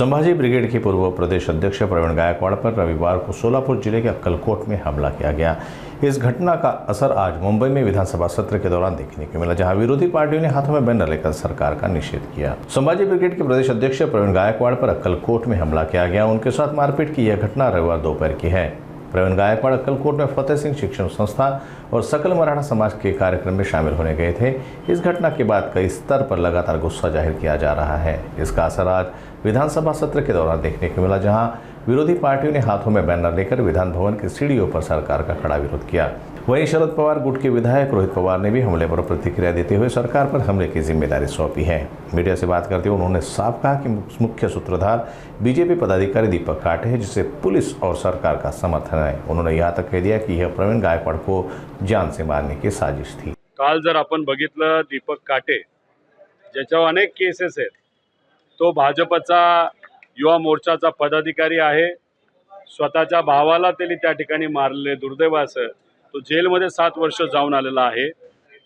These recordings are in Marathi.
संभाजी ब्रिगेड के पूर्व प्रदेश अध्यक्ष प्रवीण गायकवाड़ पर रविवार को सोलापुर जिले के अक्कलकोट में हमला किया गया। इस घटना का असर आज मुंबई में विधानसभा सत्र के दौरान देखने को मिला, जहां विरोधी पार्टियों ने हाथों में बैनर लेकर सरकार का निषेध किया। संभाजी ब्रिगेड के प्रदेश अध्यक्ष प्रवीण गायकवाड़ पर अक्कलकोट में हमला किया गया। उनके साथ मारपीट की यह घटना रविवार दोपहर की है। प्रवीण गायकवाड़ अक्कलकोट में फतेह सिंह शिक्षण संस्था और सकल मराठा समाज के कार्यक्रम में शामिल होने गए थे। इस घटना के बाद कई स्तर पर लगातार गुस्सा जाहिर किया जा रहा है। इसका असर आज विधानसभा सत्र के दौरान देखने को मिला, जहां विरोधी पार्टियों ने हाथों में बैनर लेकर विधान भवन की सीढ़ियों पर सरकार का कड़ा विरोध किया। वहीं शरद पवार गुट के विधायक रोहित पवार ने भी हमले पर प्रतिक्रिया देते हुए सरकार पर हमले की जिम्मेदारी सौंपी है। मीडिया से बात करते हुए उन्होंने साफ कहा कि मुख्य सूत्रधार बीजेपी पदाधिकारी दीपक काटे हैं, जिसे पुलिस और सरकार का समर्थन है। उन्होंने यहाँ तक कह दिया कि यह प्रवीण गायकवाड़ को जान से मारने की साजिश थी। काल जर आपण बघितलं दीपक काटे ज्याच्यावर अनेक केसेस आहेत, तो भाजपचा युवा मोर्चाचा पदाधिकारी आहे। स्वतःच्या भावाला त्यांनी त्या ठिकाणी मारले। दुर्दैवाचं तो जेलमध्ये 7 वर्ष जाऊन आलेला आहे।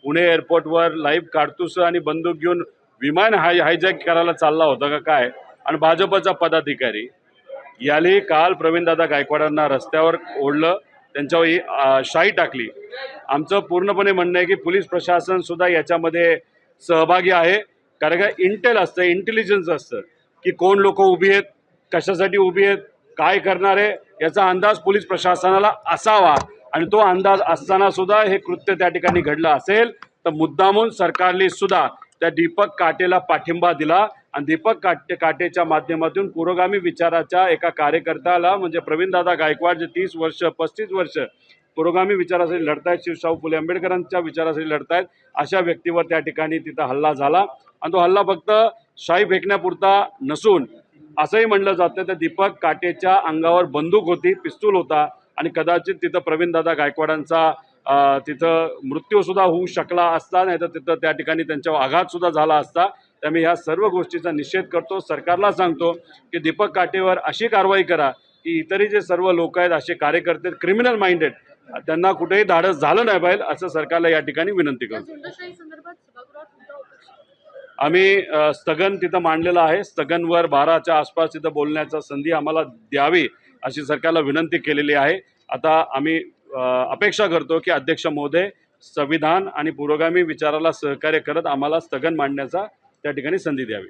पुणे एअरपोर्टवर लाईव्ह काढतूस आणि बंदूक घेऊन विमान हायजॅक करायला चालला होता का काय। आणि भाजपचा पदाधिकारी याली काल प्रवीणदादा गायकवाडांना रस्त्यावर ओढलं, त्यांच्यावर शाई टाकली। आमचं पूर्णपणे म्हणणं आहे की पोलीस प्रशासन सुद्धा याच्यामध्ये सहभागी आहे। कारण का इंटेल असतं, इंटेलिजन्स असतं की कोण लोक उभी आहेत, कशासाठी उभी आहेत, काय करणार आहे, याचा अंदाज पोलीस प्रशासनाला असावा। आणि तो अंदाज असताना सुद्धा हे कृत्य त्या ठिकाणी घडलं असेल तर मुद्दामून सरकारने सुद्धा त्या दीपक काटेला पाठिंबा दिला आणि दीपक काटेच्या माध्यमातून पुरोगामी विचाराच्या एका कार्यकर्त्याला म्हणजे प्रवीणदादा गायकवाड जे 30 वर्ष 35 वर्ष पुरोगामी विचारासाठी लढतायत, शिवशाहू फुले आंबेडकरांच्या विचारासाठी लढतायत, अशा व्यक्तीवर त्या ठिकाणी तिथं हल्ला झाला। आणि तो हल्ला फक्त शाई फेकण्यापुरता नसून असंही म्हणलं जातं तर दीपक काटेच्या अंगावर बंदूक होती, पिस्तूल होता आणि कदाचित तिथं प्रवीणदादा गायकवाडांचा तिथं मृत्यू सुद्धा होऊ शकला असता, नाही तर तिथं त्या ठिकाणी त्यांच्यावर आघात सुद्धा झाला असता। त्यामुळे ह्या सर्व गोष्टीचा निषेध करतो। सरकारला सांगतो की दीपक काटेवर अशी कारवाई करा की इतरही जे सर्व लोक आहेत असे कार्यकर्ते क्रिमिनल माइंडेड त्यांना कुठेही धाडस झालं नाही पाहिजे, असं सरकारला या ठिकाणी विनंती करतो। आम्ही स्थगन तिथं मांडलेलं आहे। स्थगनवर 12च्या आसपास तिथं बोलण्याचा संधी आम्हाला द्यावी अशी सरकारला विनंती केलेली आहे। आता आम्ही अपेक्षा करतो की अध्यक्ष महोदय संविधान आणि पुरोगामी विचाराला सहकार्य करत आम्हाला स्थगन मांडण्याचा त्या ठिकाणी संधी द्यावी।